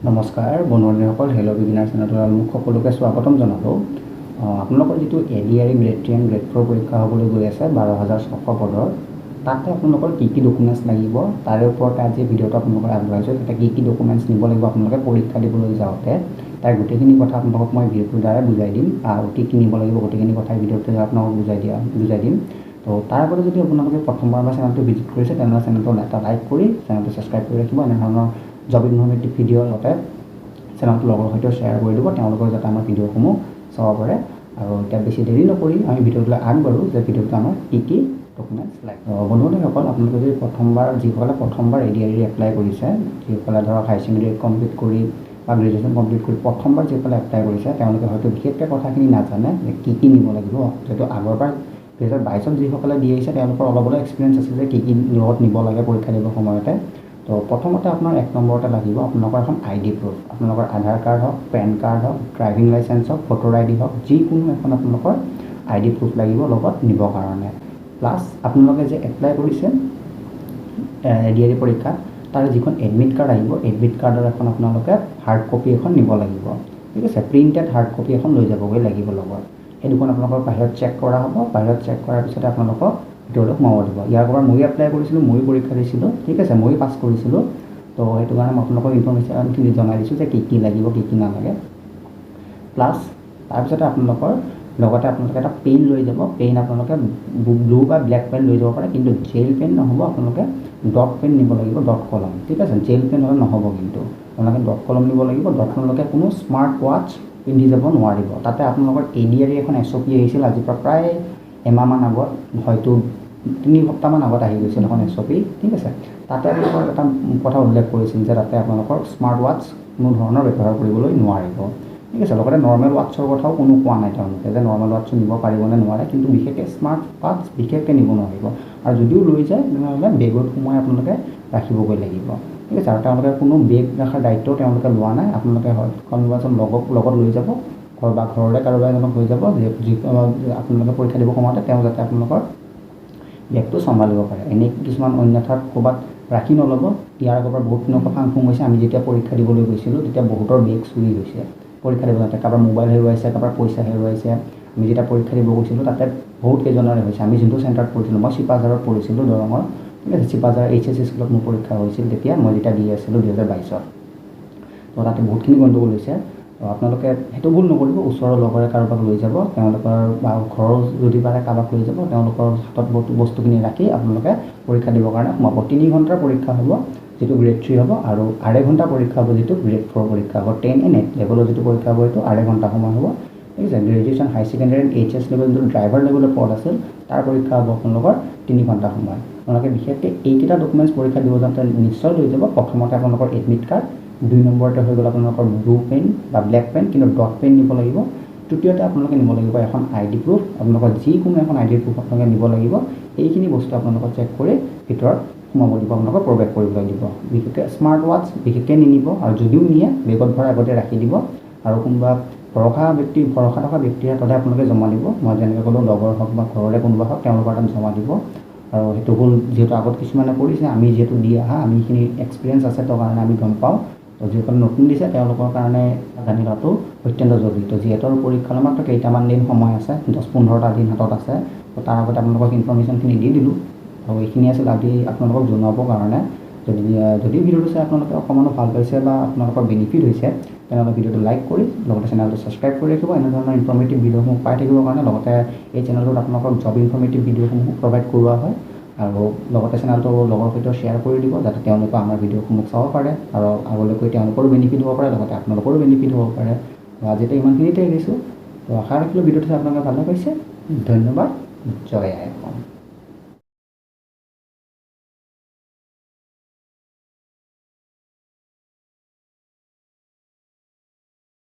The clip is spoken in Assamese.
নমস্কাৰ বন্ধুসকল, হেল্ল' বিগিনাৰ চেনেলৰ মোক সকলোকে স্বাগতম জনালোঁ। আপোনালোকৰ যিটো ADRE গ্ৰেড 3 এণ্ড গ্ৰেড 4 পৰীক্ষা হ'বলৈ গৈ আছে 12,600 পদৰ, তাতে আপোনালোকৰ কি ডকুমেণ্টছ লাগিব তাৰে ওপৰত আজি ভিডিঅ'টো আপোনালোকৰ আগবঢ়াইছোঁ। তাতে কি ডকুমেণ্টছ নিব লাগিব আপোনালোকে পৰীক্ষা দিবলৈ যাওঁতে, তাৰ গোটেইখিনি কথা আপোনালোকক মই ভিডিঅ'টোৰ দ্বাৰা বুজাই দিম। আৰু কি নিব লাগিব গোটেইখিনি কথা ভিডিঅ'টোৰ দ্বাৰা আপোনালোকক বুজাই দিম। তো তাৰ আগতে যদি আপোনালোকে প্ৰথমবাৰ আমাৰ চেনেলটো ভিজিট কৰিছে তেনেহ'লে চেনেলটো এটা লাইক কৰি চেনেলটো ছাবস্ক্ৰাইব কৰি ৰাখিব। এনেধৰণৰ জব ইনফৰ্মেটিভ ভিডিঅ'ৰ লগতে চেনেলটো লগৰ সৈতে শ্বেয়াৰ কৰি দিব, তেওঁলোকৰ যাতে আমাৰ ভিডিঅ'সমূহ চাব পাৰে। আৰু এতিয়া বেছি দেৰি নকৰি আমি ভিডিঅ'টোলৈ আগবাঢ়োঁ যে ভিডিঅ'টো আমাৰ কি ডকুমেণ্টছ লাগে। বন্ধুসকল, আপোনালোকে যদি যিসকলে প্ৰথমবাৰ ADRE এপ্লাই কৰিছে, যিসকলে ধৰক হায়াৰ ছেকেণ্ডেৰী কমপ্লিট কৰি বা গ্ৰেজুৱেশ্যন কমপ্লিট কৰি প্ৰথমবাৰ যিসকলে এপ্লাই কৰিছে তেওঁলোকে হয়তো বিশেষকৈ কথাখিনি নাজানে যে কি নিব লাগিব। যিহেতু আগৰবাৰ 2022 যিসকলে দি আহিছে তেওঁলোকৰ অলপ এক্সপিৰিয়েঞ্চ আছে যে কি লগত নিব লাগে পৰীক্ষা দিবৰ সময়তে। তো প্ৰথমতে আপোনাৰ 1 নম্বৰতে লাগিব আপোনালোকৰ এখন ID প্ৰুফ। আপোনালোকৰ আধাৰ কাৰ্ড হওক, পেন কাৰ্ড হওক, ড্ৰাইভিং লাইচেঞ্চ হওক, ভোটাৰ ID হওক, যিকোনো এখন আপোনালোকৰ ID প্ৰুফ লাগিব লগত নিবৰ কাৰণে। প্লাছ আপোনালোকে যে এপ্লাই কৰিছে ADRE পৰীক্ষাত তাৰে যিখন এডমিট কাৰ্ড আহিব, এডমিট কাৰ্ডৰ এখন আপোনালোকে হাৰ্ড কপি এখন নিব লাগিব। ঠিক আছে, প্ৰিণ্টেড হাৰ্ড কপি এখন লৈ যাবগৈ লাগিব লগত। সেই দুখন আপোনালোকৰ বাহিৰত চেক কৰা হ'ব। বাহিৰত চেক কৰাৰ পিছতে আপোনালোকক ভিতৰলৈ সোমাব দিব। ইয়াৰ পৰা ময়ো এপ্লাই কৰিছিলোঁ, ময়ো পৰীক্ষা দিছিলোঁ। ঠিক আছে, ময়ো পাছ কৰিছিলোঁ। তো সেইটো কাৰণে মই আপোনালোকক ইনফৰ্মেশ্যনখিনি জনাই দিছোঁ যে কি লাগিব কি নালাগে। প্লাছ তাৰপিছতে আপোনালোকে এটা পেন লৈ যাব। পেন আপোনালোকে ব্লু বা ব্লেক পেন লৈ যাব পাৰে, কিন্তু জেল পেন নহ'ব, আপোনালোকে ডট পেন নিব লাগিব, ডট কলম। ঠিক আছে, জেল পেন হ'লে নহ'ব, কিন্তু আপোনালোকে ডট কলম নিব লাগিব। ডট আপোনালোকে কোনো স্মাৰ্ট ৱাটচ পিন্ধি যাব নোৱাৰিব। তাতে আপোনালোকৰ ADRE এখন SOP আহিছিল আজিৰ পৰা প্ৰায় এমাহমান আগত, হয়তো 3 সপ্তাহমান আগত আহি গৈছিল এখন SOP। ঠিক আছে, তাতে আপোনালোকৰ এটা কথা উল্লেখ কৰিছিল যে তাতে আপোনালোকৰ স্মাৰ্ট ৱাটচ কোনো ধৰণৰ ব্যৱহাৰ কৰিবলৈ নোৱাৰিব। ঠিক আছে, লগতে নৰ্মেল ৱাটচৰ কথাও কোনো কোৱা নাই তেওঁলোকে যে নৰ্মেল ৱাটচো নিব পাৰিবনে নোৱাৰে, কিন্তু বিশেষকৈ স্মাৰ্ট ৱাটচ বিশেষকৈ নিব নোৱাৰিব। আৰু যদিও লৈ যায় তেনেহ'লে বেগত সোমাই আপোনালোকে ৰাখিবগৈ লাগিব। ঠিক আছে, আৰু তেওঁলোকে কোনো বেগ ৰখাৰ দায়িত্বও তেওঁলোকে লোৱা নাই। আপোনালোকে কোনোবা এজন লগত লৈ যাব বা ঘৰলৈ কাৰোবাৰ এজনক লৈ যাব, আপোনালোকে পৰীক্ষা দিব সময়তে তেওঁ যাতে আপোনালোকৰ বেগটো চম্ভালিব পাৰে। এনেই কিছুমান অন্যথাত ক'ৰবাত ৰাখি নল'ব। ইয়াৰ আগৰ পৰা বহুতখিনি ফাংফুং হৈছে। আমি যেতিয়া পৰীক্ষা দিবলৈ গৈছিলোঁ তেতিয়া বহুতৰ বেগ চুৰি হৈছে পৰীক্ষা দিব যাওঁতে। কাৰোবাৰ মোবাইল হেৰুৱাইছে, কাৰোবাৰ পইচা হেৰুৱাইছে। আমি যেতিয়া পৰীক্ষা দিব গৈছিলোঁ তাতে বহুত কেইজনৰে হৈছে। আমি যোনটো চেণ্টাৰত পঢ়িছিলোঁ, মই চিপাঝাৰত পঢ়িছিলোঁ দৰঙৰ। ঠিক আছে, চিপাঝাৰ HSC স্কুলত মোৰ পৰীক্ষা হৈছিল তেতিয়া, মই যেতিয়া দি আছিলোঁ 2022। তো তাতে বহুতখিনি গণ্ডগোল হৈছে। তো আপোনালোকে সেইটো ভুল নকৰিব। ওচৰৰ লগৰে কাৰোবাক লৈ যাব, তেওঁলোকৰ বা ঘৰৰ যদি পাৰে কাৰোবাক লৈ যাব, তেওঁলোকৰ হাতত বস্তুখিনি ৰাখি আপোনালোকে পৰীক্ষা দিবৰ কাৰণে সোমাব। 3 ঘণ্টাৰ পৰীক্ষা হ'ব যিটো গ্ৰেড 3 হ'ব, আৰু 2.5 ঘণ্টা পৰীক্ষা হ'ব যিটো গ্ৰেড 4 পৰীক্ষা হ'ব। 10 and 8 লেভেলৰ যিটো পৰীক্ষা হ'ব সেইটো 2.5 ঘণ্টা সময় হ'ব। ঠিক আছে, graduation, high secondary and HS level যিটো ড্ৰাইভাৰ লেভেলৰ পদ আছিল তাৰ পৰীক্ষা হ'ব আপোনালোকৰ 3 ঘণ্টা সময়। আপোনালোকে বিশেষকৈ এইকেইটা ডকুমেণ্টছ পৰীক্ষা দিব যাওঁতে নিশ্চয় লৈ যাব। প্ৰথমতে আপোনালোকৰ এডমিট কাৰ্ড, 2 নম্বৰতে হৈ গ'ল আপোনালোকৰ ব্লু পেন বা ব্লেক পেন, কিন্তু ডট পেন নিব লাগিব। তৃতীয়তে আপোনালোকে নিব লাগিব এখন ID প্ৰুফ। আপোনালোকৰ যিকোনো এখন ID প্ৰুফ আপোনালোকে নিব লাগিব। এইখিনি বস্তু আপোনালোকক চেক কৰি ভিতৰত সোমাব দিব, আপোনালোকক প্ৰৱেশ কৰিবলৈ দিব। বিশেষকৈ স্মাৰ্ট ৱাটচ বিশেষকৈ নিনিব, আৰু যদিও নিয়ে বেগত ভৰাই আগতে ৰাখি দিব। আৰু কোনোবা ভৰসা থকা ব্যক্তিৰ হাততে আপোনালোকে জমা দিব। মই যেনেকৈ ক'লোঁ, লগৰ হওক বা ঘৰৰে কোনোবা হওক তেওঁলোকৰ তাত জমা দিব। আৰু সেইটো হ'ল যিহেতু আগত কিছুমানে কৰিছে, আমি যিহেতু দি অহা, আমি এইখিনি এক্সপিৰিয়েঞ্চ আছে তো কাৰণে আমি গম পাওঁ। তো যিসকলে নতুন দিছে তেওঁলোকৰ কাৰণে জানি লোৱাটো অত্যন্ত জৰুৰী। তো যিহেতু পৰীক্ষালৈ মাত্ৰ কেইটামান দিন সময় আছে, 10-15টা দিন হাতত আছে। তো তাৰ আগতে আপোনালোকক ইনফৰ্মেশ্যনখিনি দি দিলোঁ। আৰু এইখিনি আছিল আজি আপোনালোকক জনাবৰ কাৰণে। যদি ভিডিঅ'টো চাই আপোনালোকে অকণমানো ভাল পাইছে বা আপোনালোকৰ বেনিফিট হৈছে, তেনেহ'লে ভিডিঅ'টো লাইক কৰি লগতে চেনেলটো ছাবস্ক্ৰাইব কৰি ৰাখিব। এনেধৰণৰ ইনফৰ্মেটিভ ভিডিঅ'সমূহ পাই থাকিবৰ কাৰণে। লগতে এই চেনেলটোত আপোনালোকক জব ইনফৰ্মেটিভ ভিডিঅ'সমূহ প্ৰভাইড কৰোৱা হয়। আৰু লগতে চেনেলটো লগৰ সৈতে শ্বেয়াৰ কৰি দিব, যাতে তেওঁলোকে আমাৰ ভিডিঅ'সমূহ চাব পাৰে আৰু আগলৈকৈ তেওঁলোকৰো বেনিফিট হ'ব পাৰে, লগতে আপোনালোকৰো বেনিফিট হ'ব পাৰে। তো আজিতে ইমানখিনিতে এৰিছোঁ। তো আশা ৰাখিলোঁ ভিডিঅ'টো চাই আপোনালোকে ভালে পাইছে। ধন্যবাদ। জয় আই অসম।